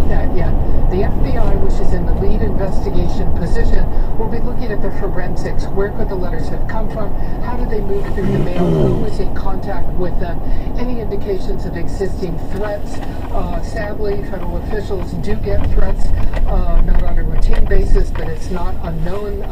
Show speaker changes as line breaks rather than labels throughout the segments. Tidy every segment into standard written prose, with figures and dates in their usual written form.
that yet. The FBI, which is in the lead investigation position, will be looking at the forensics. Where could the letters have come from? How did they move through the mail? Who was in contact with them? Any indications of existing threats? Sadly, federal officials do get threats, not on a routine basis, but it's not unknown.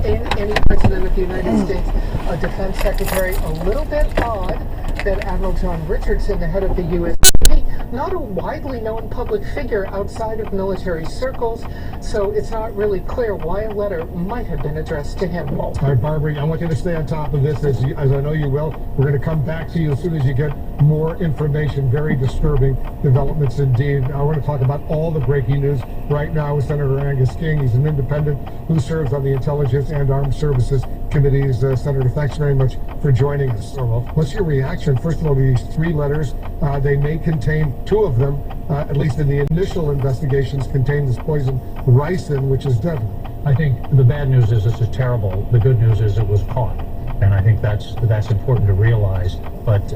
Any president of the United States, a defense secretary, a little bit odd that Admiral John Richardson, the head of the U.S. Navy, not a widely known public figure outside of military circles, so it's not really clear why a letter might have been addressed to him.
All right, Barbara, I want you to stay on top of this, as I know you will. We're going to come back to you as soon as you get more information. Very disturbing developments indeed. I want to talk about all the breaking news right now with Senator Angus King. He's an independent who serves on the Intelligence and Armed Services Committees. Senator, thanks very much for joining us. What's your reaction? First of all, these three letters, they may contain, two of them, at least in the initial investigations, contain this poison ricin, which is deadly.
I think the bad news is this is terrible. The good news is it was caught. And I think that's important to realize. But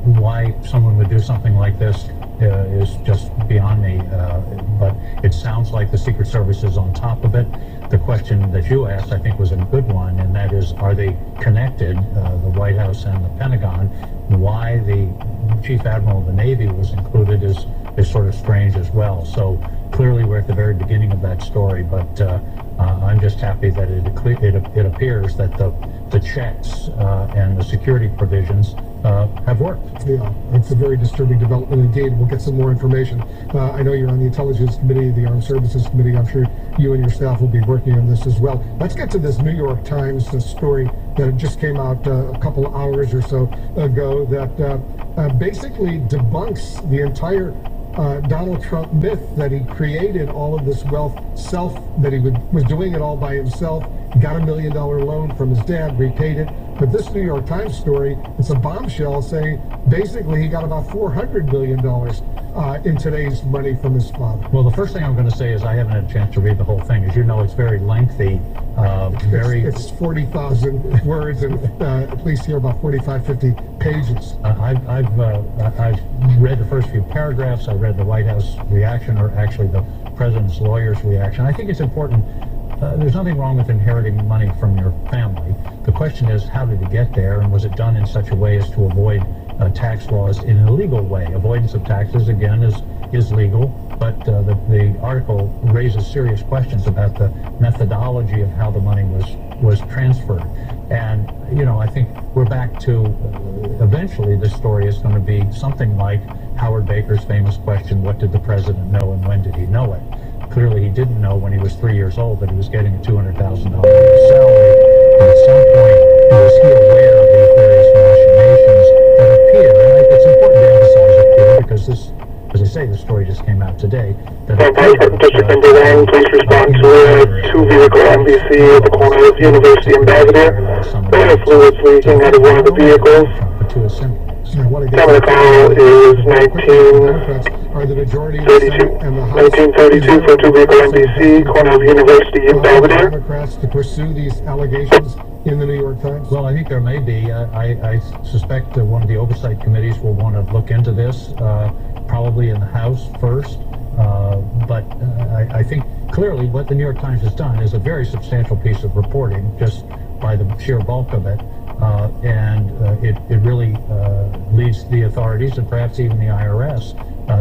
why someone would do something like this is just beyond me. But it sounds like the Secret Service is on top of it. The question that you asked, I think, was a good one, and that is, are they connected, the White House and the Pentagon? Why the Chief Admiral of the Navy was included is sort of strange as well. So clearly we're at the very beginning of that story, but I'm just happy that it appears that the checks and the security provisions have worked.
Yeah, it's a very disturbing development indeed. We'll get some more information. I know you're on the Intelligence Committee, the Armed Services Committee. I'm sure you and your staff will be working on this as well. Let's get to this New York Times story that just came out a couple of hours or so ago that basically debunks the entire Donald Trump myth that he created all of this wealth that he was doing it all by himself, got $1 million loan from his dad, repaid it. But this New York Times story, it's a bombshell saying basically he got about $400 million in today's money from his father.
Well, the first thing I'm going to say is I haven't had a chance to read the whole thing. As you know, it's very lengthy.
It's 40,000 words and at least here about 45, 50 pages.
I've read the first few paragraphs. I read the White House reaction, or actually the president's lawyer's reaction. I think it's important. There's nothing wrong with inheriting money from your family. The question is, how did it get there, and was it done in such a way as to avoid tax laws in an illegal way? Avoidance of taxes, again, is legal, but the article raises serious questions about the methodology of how the money was transferred. And, you know, I think we're back to, eventually this story is going to be something like Howard Baker's famous question, what did the president know and when did he know it? Clearly he didn't know when he was 3 years old that he was getting a $200,000 salary. But at some point, was he aware of these various machinations that appear? And it's important to emphasize up here because this, as I say, the story just came out today.
District Engineering, please respond to a two-vehicle MVC at the corner of University and Belvedere. There are fluids leaking out of one of the vehicles. Camera call is 1932 for two-vehicle MVC, corner of University and Belvedere.
Democrats to pursue these allegations in the New York Times?
Well, I think there may be. I suspect one of the oversight committees will want to look into this, probably in the House first. But I think clearly what the New York Times has done is a very substantial piece of reporting, just by the sheer bulk of it. It really leads the authorities and perhaps even the IRS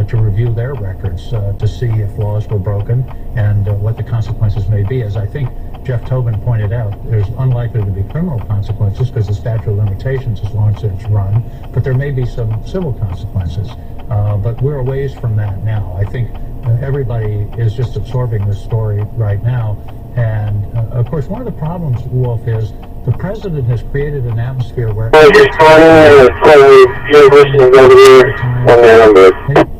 to review their records to see if laws were broken and what the consequences may be. As I think Jeff Tobin pointed out, there's unlikely to be criminal consequences because the statute of limitations as long as it's run, but there may be some civil consequences. But we're a ways from that now. I think everybody is just absorbing this story right now. And of course, one of the problems, Wolf, is the president has created an atmosphere where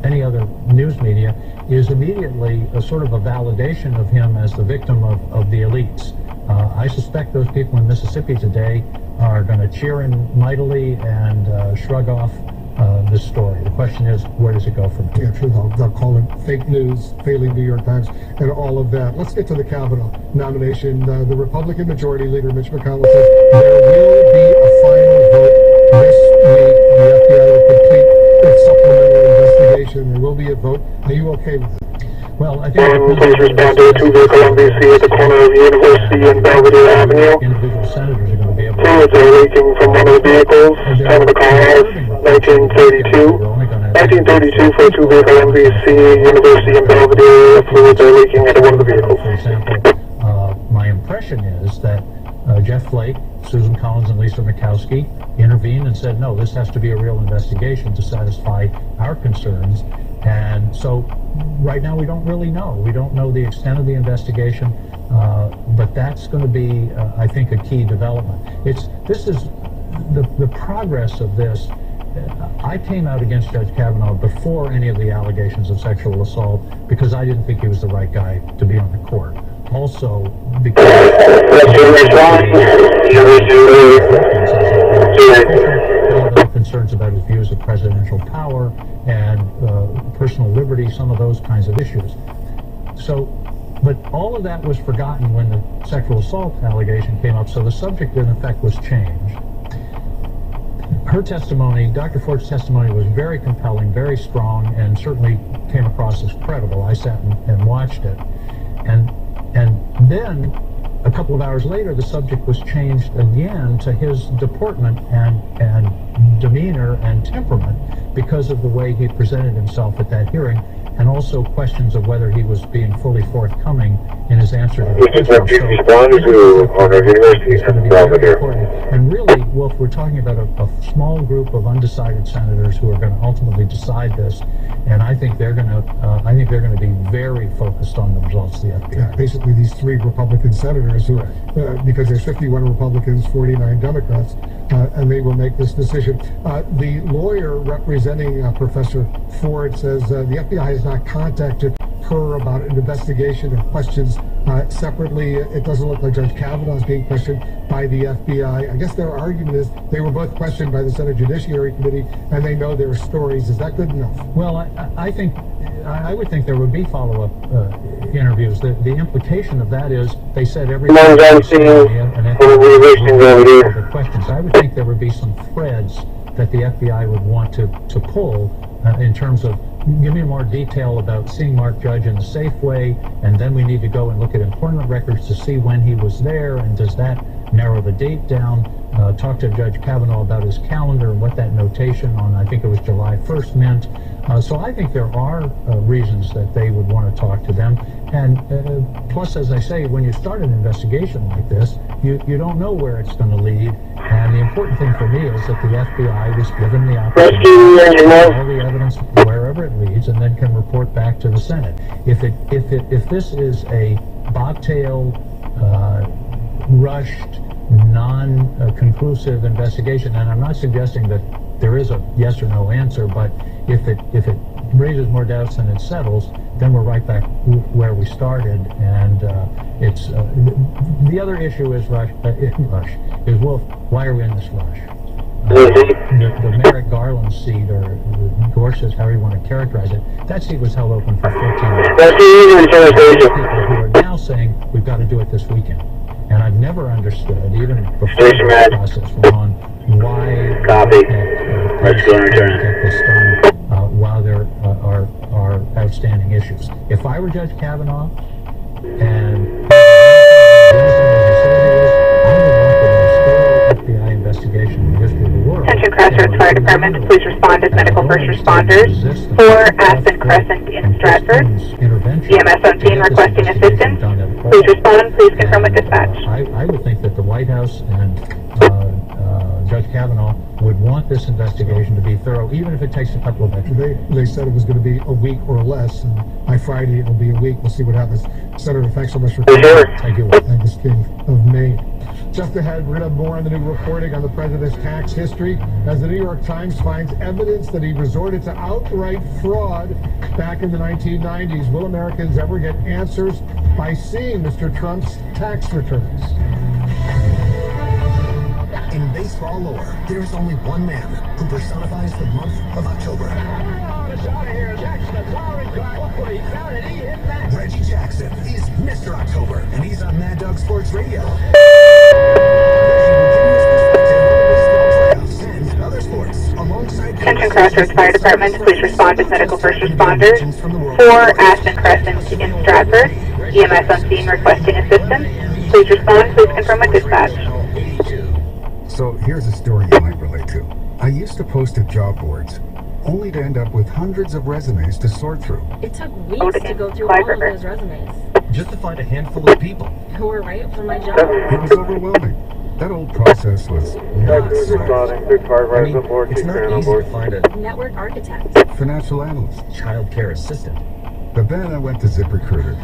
any other news media is immediately a sort of a validation of him as the victim of the elites. I suspect those people in Mississippi today are going to cheer him mightily and shrug off this story. The question is, where does it go from here?
Yeah, true. They'll call it fake news, failing New York Times, and all of that. Let's get to the Kavanaugh nomination. The Republican Majority Leader, Mitch McConnell, says there will be a final vote this week. The FBI will complete its supplemental investigation. There will be a vote. Are you okay with it?
Well, I think
Please respond to a two-vehicle MVC at the corner of University and Belvedere Avenue.
individual senators are going to be able to.
Fluids are leaking from one of the vehicles. Time of the call is 1932. 1932 for a two-vehicle MVC, University and Belvedere. Fluids are leaking at one of the vehicles.
For example, my impression is that Jeff Flake, Susan Collins, and Lisa Murkowski intervened and said, no, this has to be a real investigation to satisfy our concerns. And so right now we don't really know. We don't know the extent of the investigation, but that's going to be, I think, a key development. This is the progress of this. I came out against Judge Kavanaugh before any of the allegations of sexual assault because I didn't think he was the right guy to be on the court. Also, because concerns about his views of presidential power and personal liberty, some of those kinds of issues. So, but all of that was forgotten when the sexual assault allegation came up, so the subject in effect was changed. Her testimony, Dr. Ford's testimony, was very compelling, very strong, and certainly came across as credible. I sat and watched it. And then, a couple of hours later, the subject was changed again to his deportment and demeanor and temperament because of the way he presented himself at that hearing, and also questions of whether he was being fully forthcoming in his answer to the questions. And really, Wolf, we're talking about a small group of undecided senators who are going to ultimately decide this, and I think they're going to be very focused on the results of the FBI.
Yeah, basically, these three Republican senators who, because there's 51 Republicans, 49 Democrats, and they will make this decision. The lawyer representing Professor Ford says the FBI has not contacted her about an investigation or questions separately. It doesn't look like Judge Kavanaugh is being questioned by the FBI. I guess their argument is they were both questioned by the Senate Judiciary Committee, and they know their stories. Is that good enough?
Well, I would think there would be follow-up interviews. The implication of that is they said everything. The questions. I would think there would be some threads that the FBI would want to pull in terms of give me more detail about seeing Mark Judge in the Safeway, and then we need to go and look at employment records to see when he was there, and does that narrow the date down? Talk to Judge Kavanaugh about his calendar and what that notation on, I think it was July 1st meant. So I think there are reasons that they would want to talk to them. And plus, as I say, when you start an investigation like this, you don't know where it's going to lead. And the important thing for me is that the FBI was given the opportunity to take all the evidence wherever it leads, and then can report back to the Senate. If this is a bobtail, rushed, non-conclusive investigation, and I'm not suggesting that there is a yes or no answer, but if it raises more doubts than it settles, then we're right back where we started. And it's the other issue is Wolf, why are we in this rush? The Merrick Garland seat, or Gorsuch, however you want to characterize it, that seat was held open for 14 years. People who are now saying we've got to do it this weekend. And I've never understood, even before the process went on, why let's go and get this done while there are outstanding issues. If I were Judge Kavanaugh, and FBI investigation in the history of the world.
Attention Crossroads Fire Department, please respond as medical first responders for Aspen Crescent in Stratford. EMS on scene requesting assistance. Please respond, please confirm with dispatch.
I would think that the White House and Judge Kavanaugh would want this investigation to be thorough, even if it takes a couple of extra days.
They said it was going to be a week or less, and by Friday it'll be a week. We'll see what happens. Senator, thanks so much for coming.
Thank you.
And this king of Maine. Just ahead, we're going to have more on the new reporting on the president's tax history as the New York Times finds evidence that he resorted to outright fraud back in the 1990s. Will Americans ever get answers by seeing Mr. Trump's tax returns?
In baseball lore, there is only one man who personifies the month of October. Reggie Jackson is Mr. October, and he's on Mad Dog Sports Radio. Reggie will give you his perspective on baseball playoffs and other sports alongside
Attention Crossroads Fire Department, please respond as medical first responders. 4 Aston Crescent in Stratford. EMS on scene requesting assistance. Please respond. Please confirm with dispatch.
So here's a story you might relate to. I used to post at job boards, only to end up with hundreds of resumes to sort through.
It took weeks to go through all of those resumes.
Just to find a handful of people
Who were right for my job.
It was overwhelming. That old process was not smart.
I mean, it's not easy to find a
Network architect.
Financial analyst.
child care assistant.
But then I went to ZipRecruiter.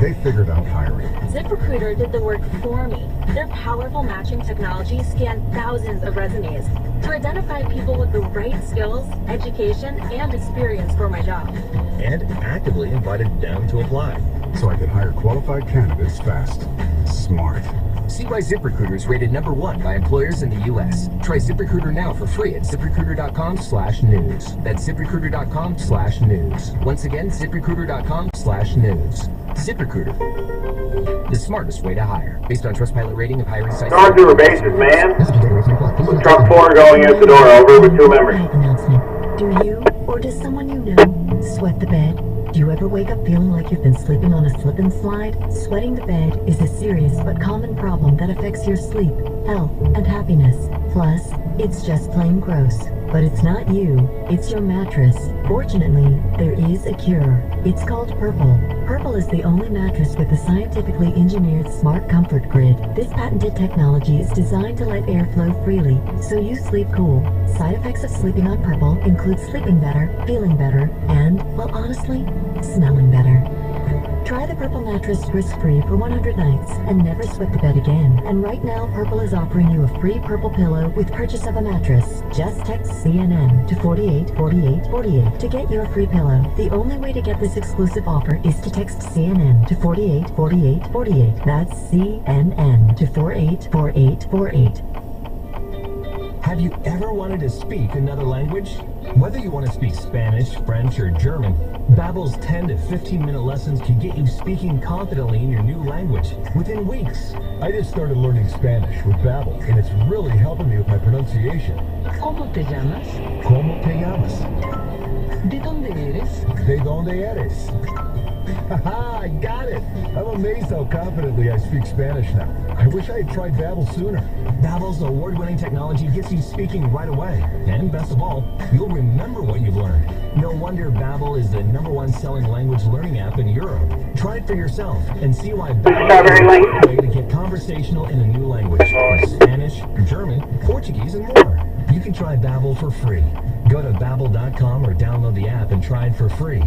They figured out hiring.
ZipRecruiter did the work for me. Their powerful matching technology scanned thousands of resumes to identify people with the right skills, education, and experience for my job.
And actively invited them to apply.
So I could hire qualified candidates fast. Smart.
See why ZipRecruiter is rated #1 by employers in the U.S. Try ZipRecruiter now for free at ZipRecruiter.com/news. That's ZipRecruiter.com/news. Once again, ZipRecruiter.com/news. ZipRecruiter, the smartest way to hire. Based on Trustpilot rating of hiring sites.
Guard to bases, man. Truck 4 going out the door, over with 2 members.
Health announcement. Do you, or does someone you know, sweat the bed? Do you ever wake up feeling like you've been sleeping on a slip and slide? Sweating the bed is a serious but common problem that affects your sleep, health, and happiness. Plus, it's just plain gross. But it's not you, it's your mattress. Fortunately, there is a cure. It's called Purple. Purple is the only mattress with a scientifically engineered smart comfort grid. This patented technology is designed to let air flow freely, so you sleep cool. Side effects of sleeping on Purple include sleeping better, feeling better, and, well, honestly, smelling better. Try the Purple mattress risk-free for 100 nights and never sweat the bed again. And right now, Purple is offering you a free Purple pillow with purchase of a mattress. Just text CNN to 484848 to get your free pillow. The only way to get this exclusive offer is to text CNN to 484848. That's CNN to 484848.
Have you ever wanted to speak another language? Whether you want to speak Spanish, French, or German, Babbel's 10 to 15-minute lessons can get you speaking confidently in your new language within weeks.
I just started learning Spanish with Babbel, and it's really helping me with my pronunciation.
¿Cómo te llamas?
¿Cómo te llamas?
¿De dónde eres?
¿De dónde eres? Haha, I got it! I'm amazed how confidently I speak Spanish now. I wish I had tried Babbel sooner.
Babbel's award-winning technology gets you speaking right away. And best of all, you'll remember what you've learned. No wonder Babbel is the #1 selling language learning app in Europe. Try it for yourself and see why Babbel is the way to get conversational in a new language, like Spanish, German, Portuguese, and more. You can try Babbel for free. Go to Babbel.com or download the app and try it for free.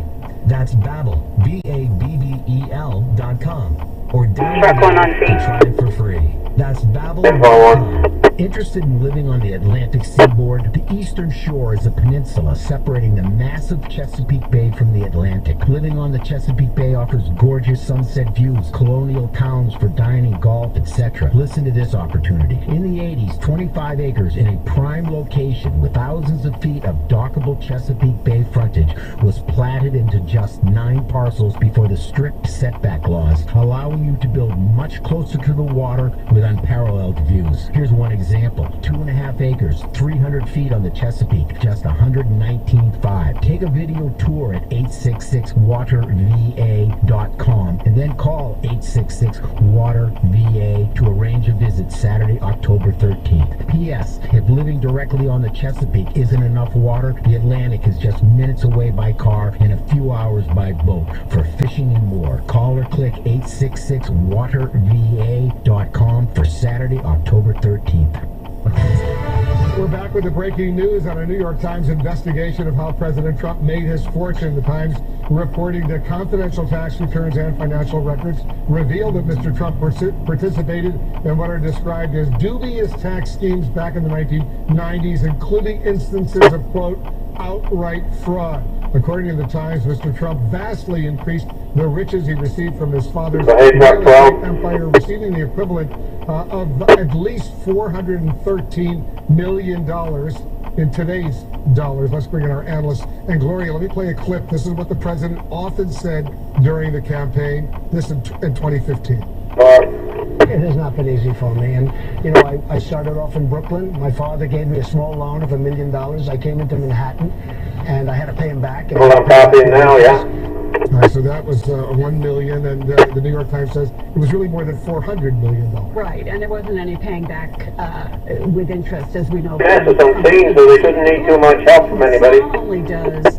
That's Babbel, BABBEL.com, or download it to try it for free. That's Babbel.com.
Interested in living on the Atlantic seaboard? The eastern shore is a peninsula separating the massive Chesapeake Bay from the Atlantic. Living on the Chesapeake Bay offers gorgeous sunset views, colonial towns for dining, golf, etc. Listen to this opportunity. In the 80s, 25 acres in a prime location with thousands of feet of dockable Chesapeake Bay frontage was platted into just 9 parcels before the strict setback laws, allowing you to build much closer to the water with unparalleled views. Here's one example. 2.5 acres, 300 feet on the Chesapeake, just $119,500. Take a video tour at 866-WATERVA.com and then call 866-WATER-VA to arrange a visit Saturday, October 13th. P.S. If living directly on the Chesapeake isn't enough water, the Atlantic is just minutes away by car and a few hours by boat for fishing and more. Call or click 866-WATERVA.com for Saturday, October 13th.
We're back with the breaking news on a New York Times investigation of how President Trump made his fortune. The Times reporting that confidential tax returns and financial records reveal that Mr. Trump participated in what are described as dubious tax schemes back in the 1990s, including instances of, quote, outright fraud. According to the Times, Mr. Trump vastly increased the riches he received from his father's real estate empire, receiving the equivalent of at least $413 million in today's dollars. Let's bring in our analyst. And Gloria, let me play a clip. This is what the president often said during the campaign, this in 2015.
It has not been easy for me. And, you know, I started off in Brooklyn. My father gave me a small loan of $1 million. I came into Manhattan, and I had to pay him back.
Well, I'm copying now, yeah.
All right, so that was $1 million, and the New York Times says it was really more than $400 million.
Right, and there wasn't any paying back with interest, as we know.
Yes, it's unseen, so they shouldn't need too much help from anybody.
Not only does